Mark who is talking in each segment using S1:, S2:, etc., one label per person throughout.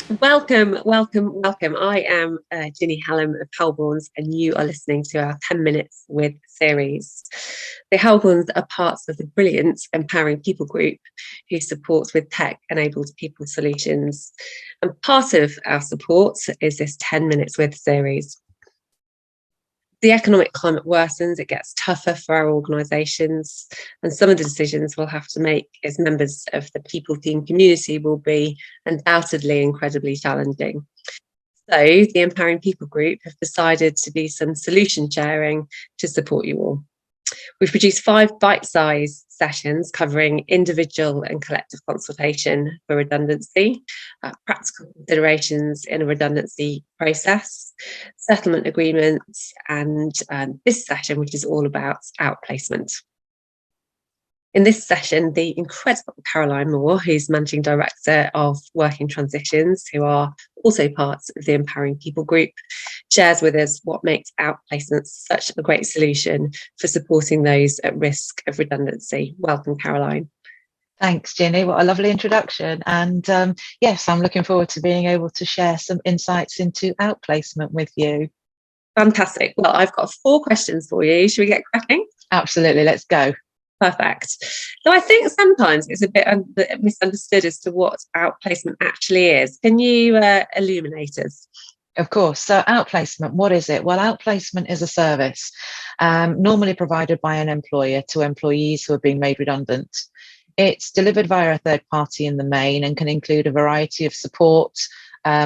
S1: Welcome, welcome, welcome. I am Ginny Hallam of Helborns, and you are listening to our 10 Minutes with series. The Helborns are parts of the brilliant Empowering People group who supports with tech-enabled people solutions. And part of our support is this 10 Minutes with series. The economic climate worsens, it gets tougher for our organisations, and some of the decisions we'll have to make as members of the people team community will be undoubtedly incredibly challenging. So the Empowering People group have decided to do some solution sharing to support you all. We've produced 5 bite-sized sessions covering individual and collective consultation for redundancy, practical considerations in a redundancy process, settlement agreements, and this session, which is all about outplacement. In this session, the incredible Caroline Moore, who's Managing Director of Working Transitions, who are also part of the Empowering People group, shares with us what makes outplacement such a great solution for supporting those at risk of redundancy. Welcome, Caroline.
S2: Thanks, Ginny. What a lovely introduction. And yes, I'm looking forward to being able to share some insights into outplacement with you.
S1: Fantastic. Well, I've got 4 questions for you. Should we get cracking?
S2: Absolutely. Let's go.
S1: Perfect. So I think sometimes it's a bit misunderstood as to what outplacement actually is. Can you illuminate us?
S2: Of course. So outplacement, what is it? Well, outplacement is a service normally provided by an employer to employees who are being made redundant. It's delivered via a third party in the main and can include a variety of support,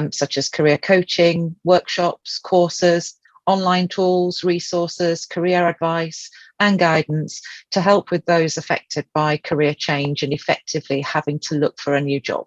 S2: such as career coaching, workshops, courses, online tools, resources, career advice, and guidance to help with those affected by career change and effectively having to look for a new job.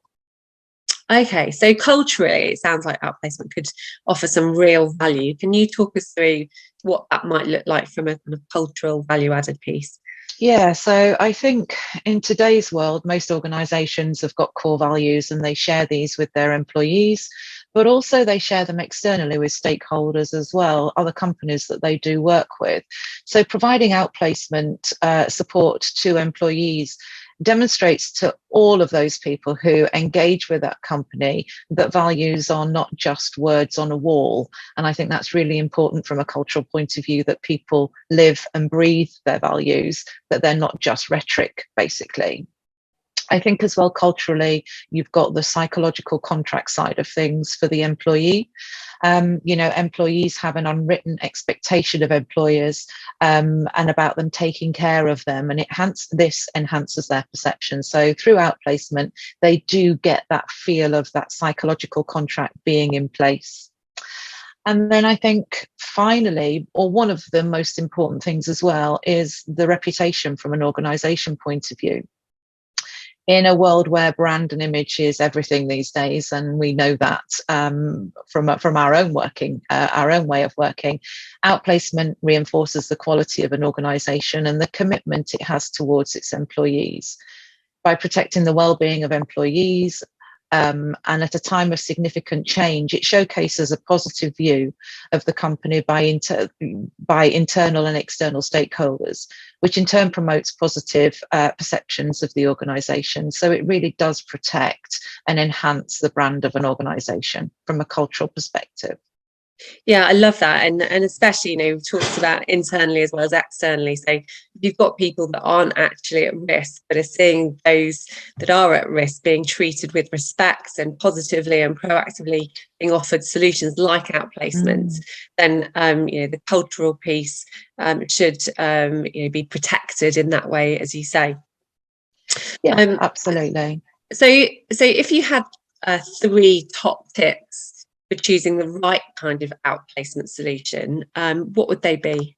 S1: Okay, so culturally, it sounds like outplacement could offer some real value. Can you talk us through what that might look like from a kind of cultural value-added piece?
S2: Yeah, so I think in today's world, most organisations have got core values and they share these with their employees, but also they share them externally with stakeholders as well, other companies that they do work with. So providing outplacement support to employees demonstrates to all of those people who engage with that company that values are not just words on a wall. And I think that's really important from a cultural point of view, that people live and breathe their values, that they're not just rhetoric, basically. I think as well, culturally, you've got the psychological contract side of things for the employee. Employees have an unwritten expectation of employers and about them taking care of them, and this enhances their perception. So through outplacement, they do get that feel of that psychological contract being in place. And then I think finally, or one of the most important things as well, is the reputation from an organisation point of view. In a world where brand and image is everything these days, and we know that from our own working, our own way of working, outplacement reinforces the quality of an organisation and the commitment it has towards its employees. By protecting the well-being of employees, and at a time of significant change, it showcases a positive view of the company by internal and external stakeholders, which in turn promotes positive perceptions of the organisation. So it really does protect and enhance the brand of an organisation from a cultural perspective.
S1: Yeah, I love that. And especially, we've talked about internally as well as externally. So you've got people that aren't actually at risk, but are seeing those that are at risk being treated with respect and positively and proactively being offered solutions like outplacement, then the cultural piece should be protected in that way, as you say.
S2: Yeah, absolutely.
S1: So if you had 3 top tips for choosing the right kind of outplacement solution, what would they be?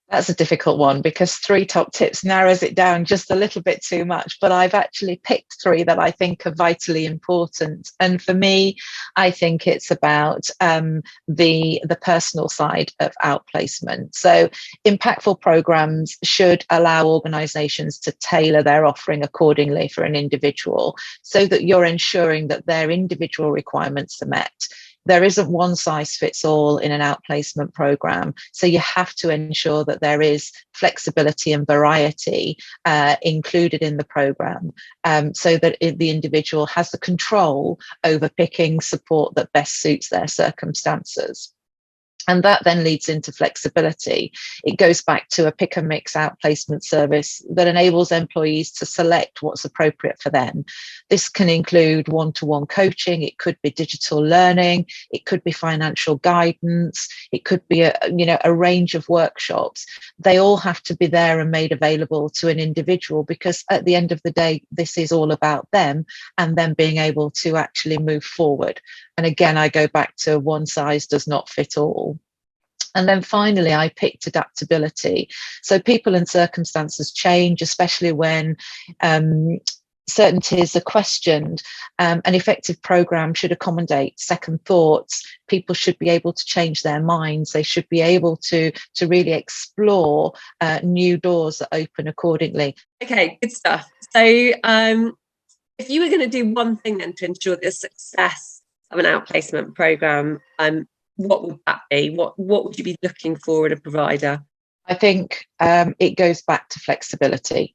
S2: That's a difficult one, because 3 top tips narrows it down just a little bit too much, but I've actually picked 3 that I think are vitally important. And for me, I think it's about the personal side of outplacement. So impactful programs should allow organizations to tailor their offering accordingly for an individual, so that you're ensuring that their individual requirements are met. there isn't one size fits all in an outplacement program. So you have to ensure that there is flexibility and variety included in the program, so that the individual has the control over picking support that best suits their circumstances. And that then leads into flexibility. It goes back to a pick and mix outplacement service that enables employees to select what's appropriate for them. This can include one-to-one coaching. It could be digital learning. It could be financial guidance. It could be a range of workshops. They all have to be there and made available to an individual, because at the end of the day, this is all about them and them being able to actually move forward. And again, I go back to one size does not fit all. And then finally, I picked adaptability. So people and circumstances change, especially when certainties are questioned. An effective program should accommodate second thoughts. People should be able to change their minds. They should be able to really explore new doors that open accordingly.
S1: Okay, good stuff. So if you were going to do one thing then to ensure the success of an outplacement program, what would that be? What would you be looking for in a provider?
S2: I think it goes back to flexibility.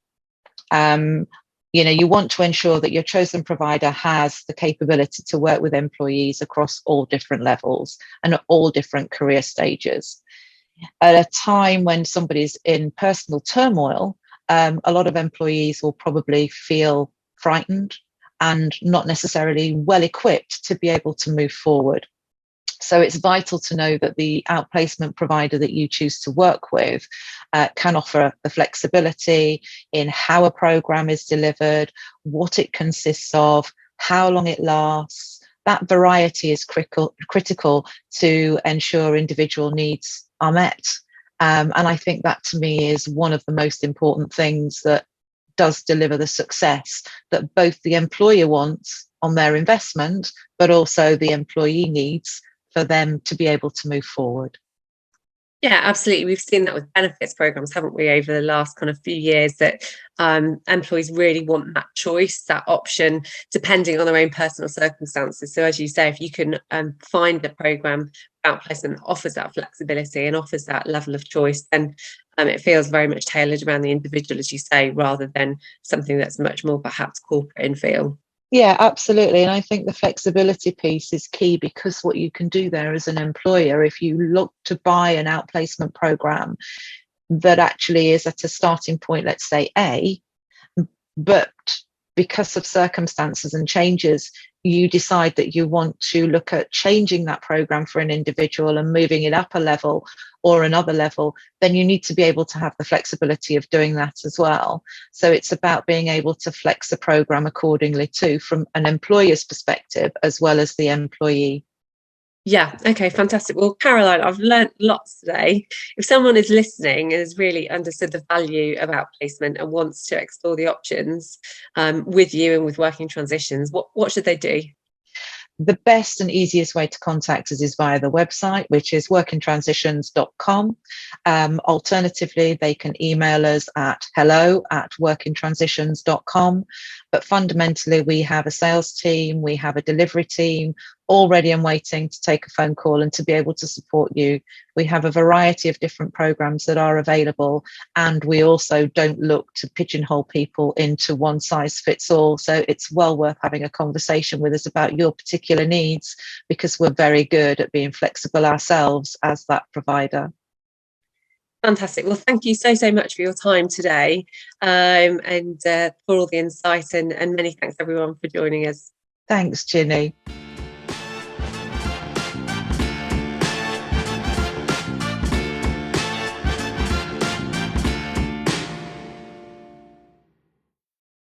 S2: You want to ensure that your chosen provider has the capability to work with employees across all different levels and at all different career stages. At a time when somebody's in personal turmoil, a lot of employees will probably feel frightened and not necessarily well equipped to be able to move forward. So it's vital to know that the outplacement provider that you choose to work with can offer the flexibility in how a program is delivered, what it consists of, how long it lasts. That variety is critical to ensure individual needs are met. And I think that to me is one of the most important things that does deliver the success that both the employer wants on their investment, but also the employee needs for them to be able to move forward.
S1: Yeah, absolutely. We've seen that with benefits programs, haven't we, over the last kind of few years, that employees really want that choice, that option, depending on their own personal circumstances. So as you say, if you can find a program outplacement that offers that flexibility and offers that level of choice, then it feels very much tailored around the individual, as you say, rather than something that's much more perhaps corporate in feel.
S2: Yeah, absolutely. And I think the flexibility piece is key, because what you can do there as an employer, if you look to buy an outplacement program that actually is at a starting point, let's say A, but because of circumstances and changes, you decide that you want to look at changing that program for an individual and moving it up a level or another level, then you need to be able to have the flexibility of doing that as well. So it's about being able to flex the program accordingly too, from an employer's perspective as well as the employee.
S1: Yeah, okay, fantastic. Well, Caroline, I've learnt lots today. If someone is listening and has really understood the value of outplacement and wants to explore the options with you and with working transitions, what should they do?
S2: The best and easiest way to contact us is via the website, which is workintransitions.com. Alternatively, they can email us at hello@workintransitions.com. But fundamentally, we have a sales team, we have a delivery team, all ready and waiting to take a phone call and to be able to support you. We have a variety of different programs that are available, and we also don't look to pigeonhole people into one size fits all. So it's well worth having a conversation with us about your particular needs, because we're very good at being flexible ourselves as that provider.
S1: Fantastic. Well, thank you so much for your time today, and for all the insight, and many thanks everyone for joining us.
S2: Thanks, Ginny.